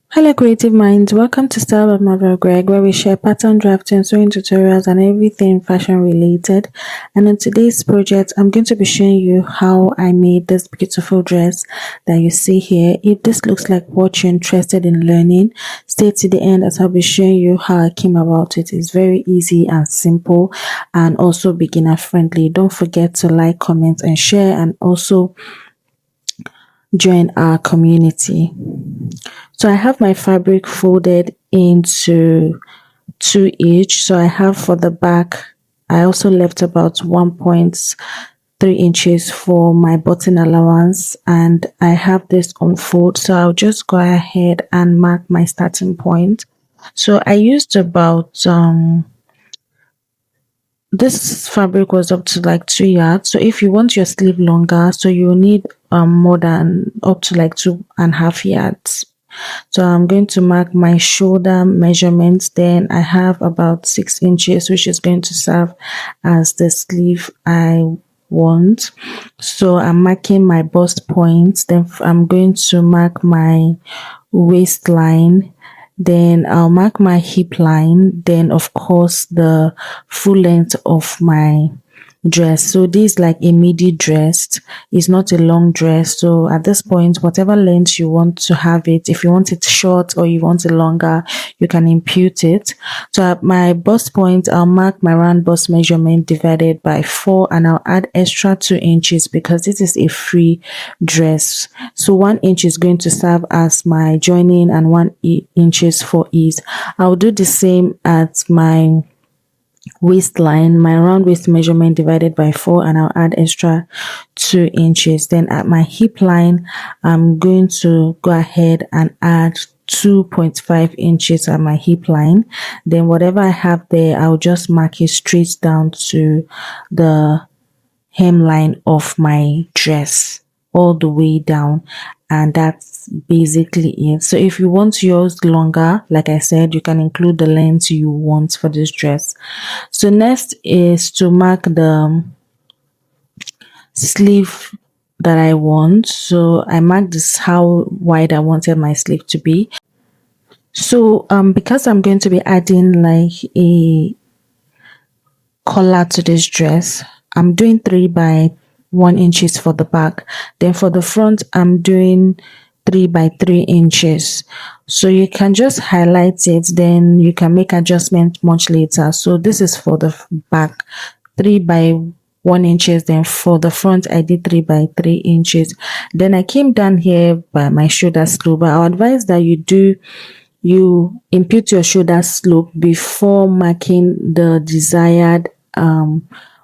Hello, creative minds. Welcome to Style with Marvel Greg, where we share pattern drafting, sewing tutorials, and everything fashion related. And in today's project, I'm going to be showing you how I made this beautiful dress that you see here. If this looks like what you're interested in learning, stay to the end as I'll be showing you how I came about it. It's very easy and simple and also beginner friendly. Don't forget to like, comment, and share, and also join our community. So I have my fabric folded into two each. So I have for the back, I also left about 1.3 inches for my button allowance, and I have this on fold. So I'll just go ahead and mark my starting point. So I used about this fabric was up to like 2 yards. So if you want your sleeve longer, so you need more than up to like 2.5 yards. So I'm going to mark my shoulder measurements. Then I have about 6 inches, which is going to serve as the sleeve I want. So I'm marking my bust point. Then I'm going to mark my waistline. Then I'll mark my hip line. Then of course the full length of my dress. So this is like a midi dress. It's not a long dress. So at this point, whatever length you want to have it, if you want it short or you want it longer, you can impute it. So at my bust point, I'll mark my round bust measurement divided by 4, and I'll add extra 2 inches because this is a free dress. So 1 inch is going to serve as my joining and 1 inches for ease. I'll do the same at my waistline, my round waist measurement divided by 4, and I'll add extra 2 inches. Then at my hip line, I'm going to go ahead and add 2.5 inches at my hip line. Then whatever I have there, I'll just mark it straight down to the hemline of my dress all the way down, and that's basically it. So if you want yours longer, like I said, you can include the length you want for this dress. So next is to mark the sleeve that I want. So I marked this how wide I wanted my sleeve to be. So because I'm going to be adding like a collar to this dress, I'm doing 3 by 1 inches for the back. Then for the front, I'm doing 3 by 3 inches. So you can just highlight it, then you can make adjustment much later. So this is for the back, 3 by 1 inches. Then for the front, I did 3 by 3 inches. Then I came down here by my shoulder slope. But I advise that you impute your shoulder slope before marking the desired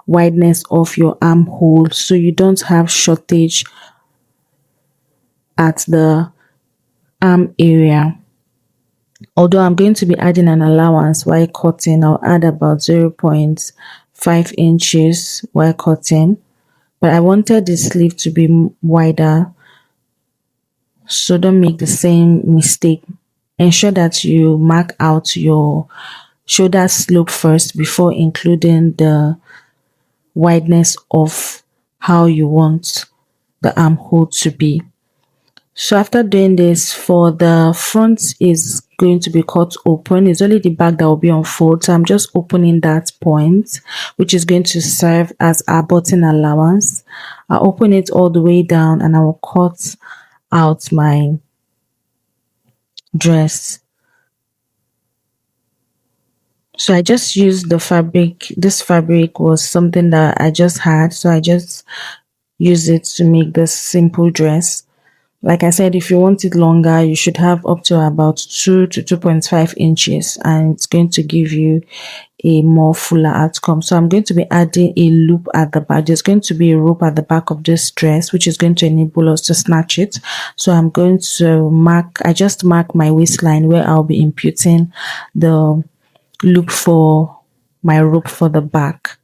wideness of your armhole, so you don't have shortage at the arm area. Although I'm going to be adding an allowance while cutting, I'll add about 0.5 inches while cutting, but I wanted the sleeve to be wider, so don't make the same mistake. Ensure that you mark out your shoulder slope first before including the wideness of how you want the armhole to be. So after doing this, for the front is going to be cut open. It's only the back that will be on fold. So I'm just opening that point, which is going to serve as our button allowance. I'll open it all the way down and I will cut out my dress. So I just used the fabric. This fabric was something that I just had, so I just use it to make this simple dress. Like I said, if you want it longer, you should have up to about 2 to 2.5 inches, and it's going to give you a more fuller outcome. So I'm going to be adding a loop at the back. There's going to be a rope at the back of this dress, which is going to enable us to snatch it. So I'm going to I just mark my waistline where I'll be imputing the loop for my rope for the back.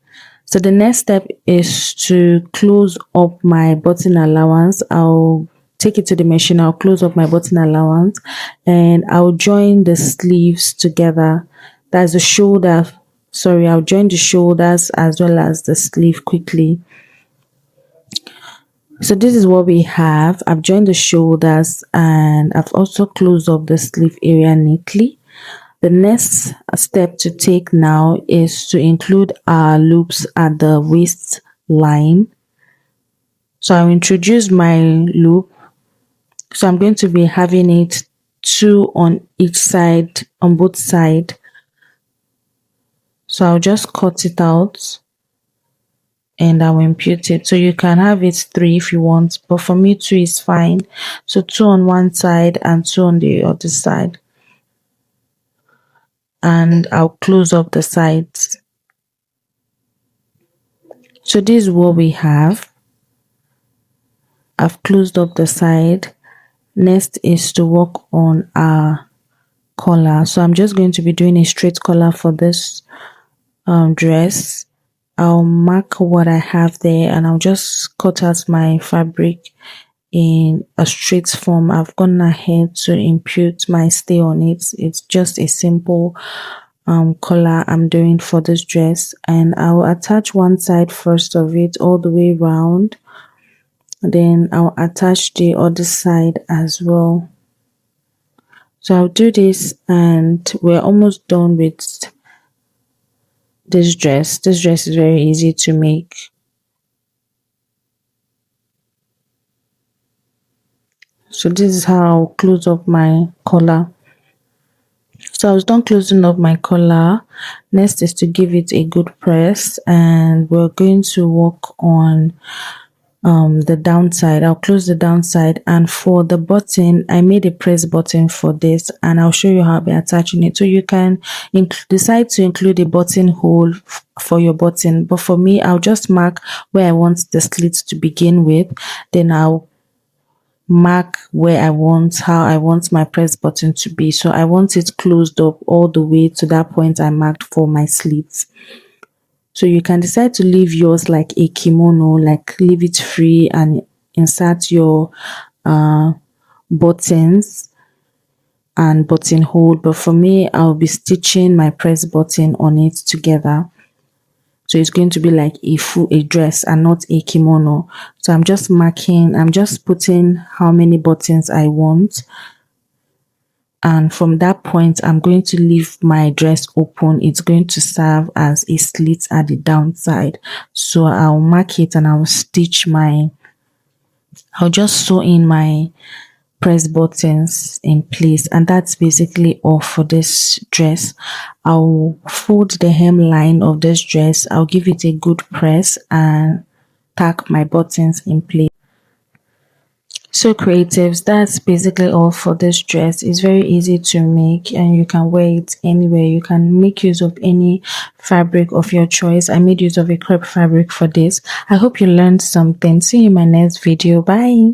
So the next step is to close up my button allowance. I'll take it to the machine. I'll close up my button allowance and I'll join the sleeves together. That's the shoulder. Sorry, I'll join the shoulders as well as the sleeve quickly. So this is what we have. I've joined the shoulders and I've also closed up the sleeve area neatly. The next step to take now is to include our loops at the waistline. So I'll introduce my loop. So I'm going to be having it two on each side, on both sides. So I'll just cut it out and I'll impute it. So you can have it three if you want, but for me two is fine. So two on one side and two on the other side. And I'll close up the sides. So this is what we have. I've closed up the side. Next is to work on our collar. So I'm just going to be doing a straight collar for this dress. I'll mark what I have there and I'll just cut out my fabric in a straight form. I've gone ahead to impute my stay on it. It's just a simple collar I'm doing for this dress, and I'll attach one side first of it all the way round. Then I'll attach the other side as well. So I'll do this and we're almost done with this dress. This dress is very easy to make. So this is how I'll close up my collar. So I was done closing up my collar. Next is to give it a good press and we're going to work on the downside. I'll close the downside, and for the button I made a press button for this and I'll show you how I'll be attaching it. So you can decide to include a buttonhole for your button, but for me I'll just mark where I want the slit to begin with, then I'll mark where how I want my press button to be. So I want it closed up all the way to that point I marked for my slits. So you can decide to leave yours like a kimono, like leave it free and insert your buttons and buttonhole. But for me, I'll be stitching my press button on it together. So it's going to be like a dress and not a kimono. So I'm just putting how many buttons I want. And from that point I'm going to leave my dress open. It's going to serve as a slit at the downside. So I'll mark it and I'll just sew in my press buttons in place, and that's basically all for this dress. I'll fold the hemline of this dress, I'll give it a good press and tack my buttons in place. So creatives, that's basically all for this dress. It's very easy to make and you can wear it anywhere. You can make use of any fabric of your choice. I made use of a crepe fabric for this. I hope you learned something. See you in my next video. Bye.